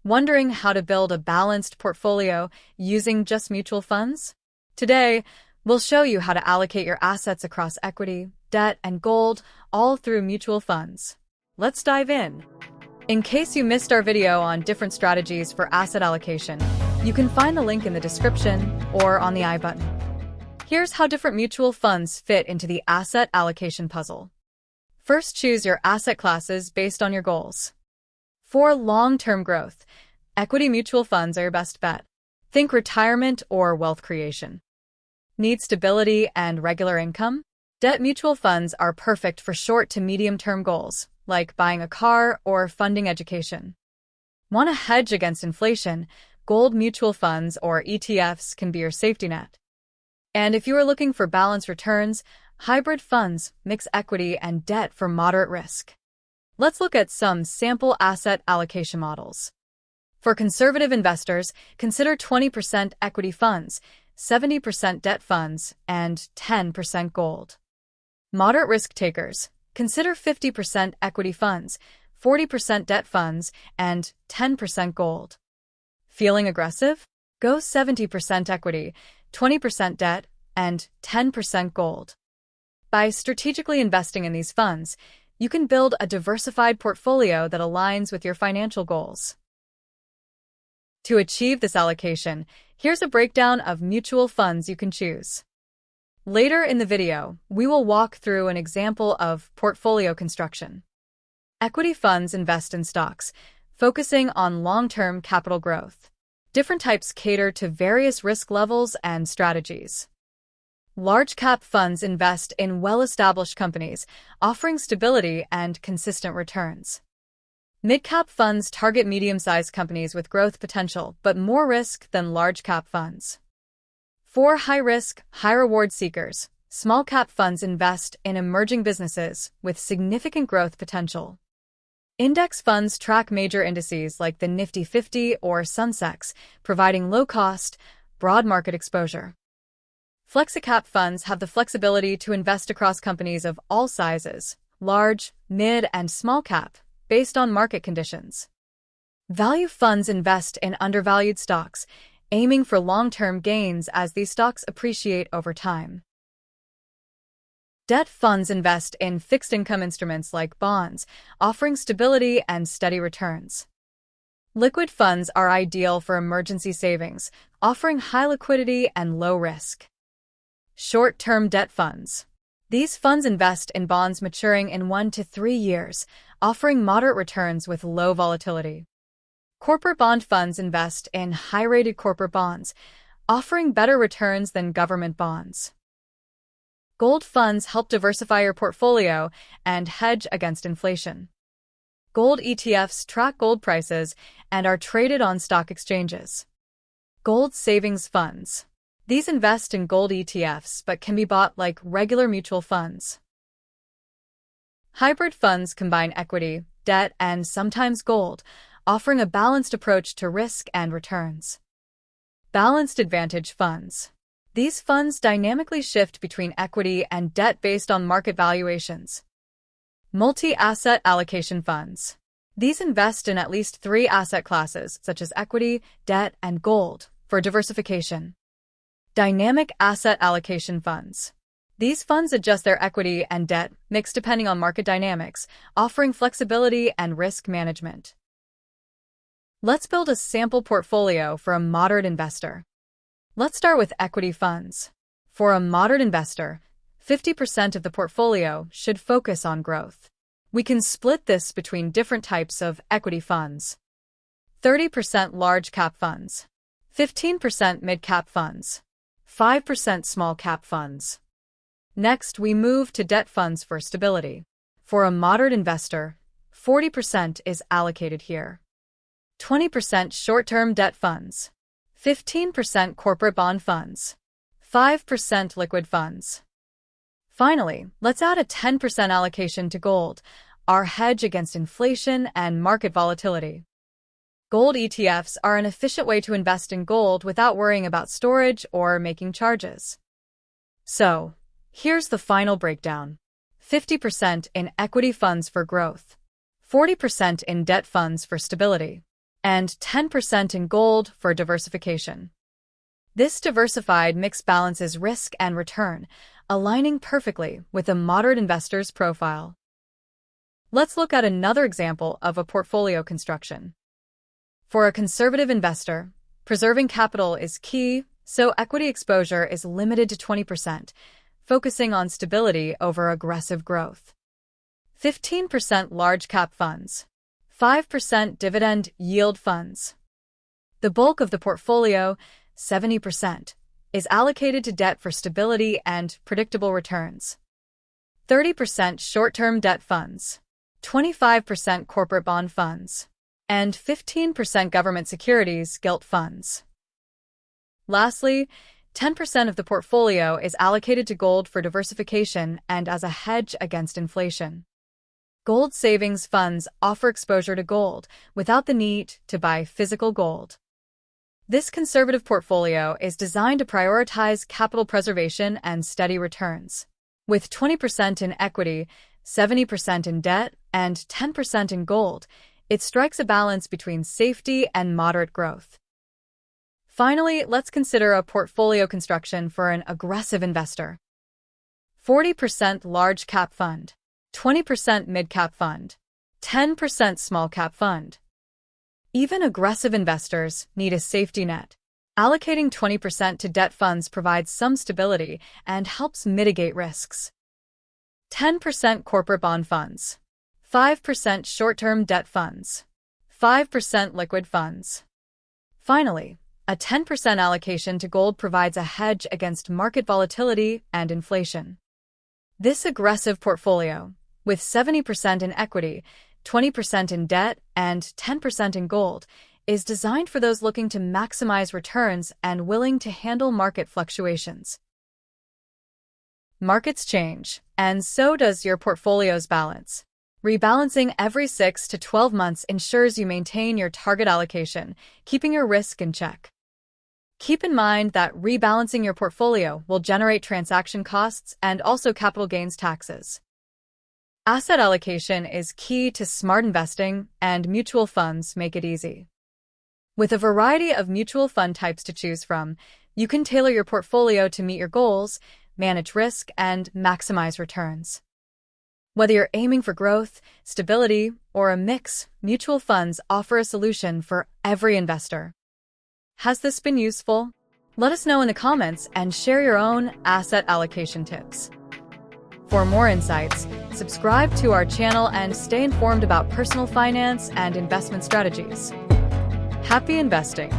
Wondering how to build a balanced portfolio using just mutual funds? Today, we'll show you how to allocate your assets across equity, debt, and gold, all through mutual funds. Let's dive in. In case you missed our video on different strategies for asset allocation, you can find the link in the description or on the I button. Here's how different mutual funds fit into the asset allocation puzzle. First, choose your asset classes based on your goals. For long-term growth, equity mutual funds are your best bet. Think retirement or wealth creation. Need stability and regular income? Debt mutual funds are perfect for short to medium-term goals, like buying a car or funding education. Want to hedge against inflation? Gold mutual funds or ETFs can be your safety net. And if you are looking for balanced returns, hybrid funds mix equity and debt for moderate risk. Let's look at some sample asset allocation models. For conservative investors, consider 20% equity funds, 70% debt funds, and 10% gold. Moderate risk takers, consider 50% equity funds, 40% debt funds, and 10% gold. Feeling aggressive? Go 70% equity, 20% debt, and 10% gold. By strategically investing in these funds, you can build a diversified portfolio that aligns with your financial goals. To achieve this allocation, here's a breakdown of mutual funds you can choose. Later in the video, we will walk through an example of portfolio construction. Equity funds invest in stocks, focusing on long-term capital growth. Different types cater to various risk levels and strategies. Large-cap funds invest in well-established companies, offering stability and consistent returns. Mid-cap funds target medium-sized companies with growth potential, but more risk than large-cap funds. For high-risk, high-reward seekers, small-cap funds invest in emerging businesses with significant growth potential. Index funds track major indices like the Nifty 50 or Sensex, providing low-cost, broad market exposure. Flexicap funds have the flexibility to invest across companies of all sizes, large, mid, and small cap, based on market conditions. Value funds invest in undervalued stocks, aiming for long-term gains as these stocks appreciate over time. Debt funds invest in fixed-income instruments like bonds, offering stability and steady returns. Liquid funds are ideal for emergency savings, offering high liquidity and low risk. Short-term debt funds. These funds invest in bonds maturing in 1 to 3 years, offering moderate returns with low volatility. Corporate bond funds invest in high-rated corporate bonds, offering better returns than government bonds. Gold funds help diversify your portfolio and hedge against inflation. Gold ETFs track gold prices and are traded on stock exchanges. Gold savings funds. These invest in gold ETFs but can be bought like regular mutual funds. Hybrid funds combine equity, debt, and sometimes gold, offering a balanced approach to risk and returns. Balanced advantage funds. These funds dynamically shift between equity and debt based on market valuations. Multi-asset allocation funds. These invest in at least 3 asset classes, such as equity, debt, and gold, for diversification. Dynamic asset allocation funds. These funds adjust their equity and debt mix depending on market dynamics, offering flexibility and risk management. Let's build a sample portfolio for a moderate investor. Let's start with equity funds. For a moderate investor, 50% of the portfolio should focus on growth. We can split this between different types of equity funds. 30% large-cap funds, 15% mid-cap funds, 5% small-cap funds. Next, we move to debt funds for stability. For a moderate investor, 40% is allocated here. 20% short-term debt funds, 15% corporate bond funds, 5% liquid funds. Finally, let's add a 10% allocation to gold, our hedge against inflation and market volatility. Gold ETFs are an efficient way to invest in gold without worrying about storage or making charges. So, here's the final breakdown. 50% in equity funds for growth, 40% in debt funds for stability, and 10% in gold for diversification. This diversified mix balances risk and return, aligning perfectly with a moderate investor's profile. Let's look at another example of a portfolio construction. For a conservative investor, preserving capital is key, so equity exposure is limited to 20%, focusing on stability over aggressive growth. 15% large-cap funds. 5% dividend yield funds. The bulk of the portfolio, 70%, is allocated to debt for stability and predictable returns. 30% short-term debt funds. 25% corporate bond funds. And 15% government securities gilt funds. Lastly, 10% of the portfolio is allocated to gold for diversification and as a hedge against inflation. Gold savings funds offer exposure to gold without the need to buy physical gold. This conservative portfolio is designed to prioritize capital preservation and steady returns. With 20% in equity, 70% in debt, and 10% in gold, it strikes a balance between safety and moderate growth. Finally, let's consider a portfolio construction for an aggressive investor. 40% large cap fund, 20% mid-cap fund, 10% small-cap fund. Even aggressive investors need a safety net. Allocating 20% to debt funds provides some stability and helps mitigate risks. 10% corporate bond funds, 5% short-term debt funds, 5% liquid funds. Finally, a 10% allocation to gold provides a hedge against market volatility and inflation. This aggressive portfolio, with 70% in equity, 20% in debt, and 10% in gold, is designed for those looking to maximize returns and willing to handle market fluctuations. Markets change, and so does your portfolio's balance. Rebalancing every 6 to 12 months ensures you maintain your target allocation, keeping your risk in check. Keep in mind that rebalancing your portfolio will generate transaction costs and also capital gains taxes. Asset allocation is key to smart investing, and mutual funds make it easy. With a variety of mutual fund types to choose from, you can tailor your portfolio to meet your goals, manage risk, and maximize returns. Whether you're aiming for growth, stability, or a mix, mutual funds offer a solution for every investor. Has this been useful? Let us know in the comments and share your own asset allocation tips. For more insights, subscribe to our channel and stay informed about personal finance and investment strategies. Happy investing!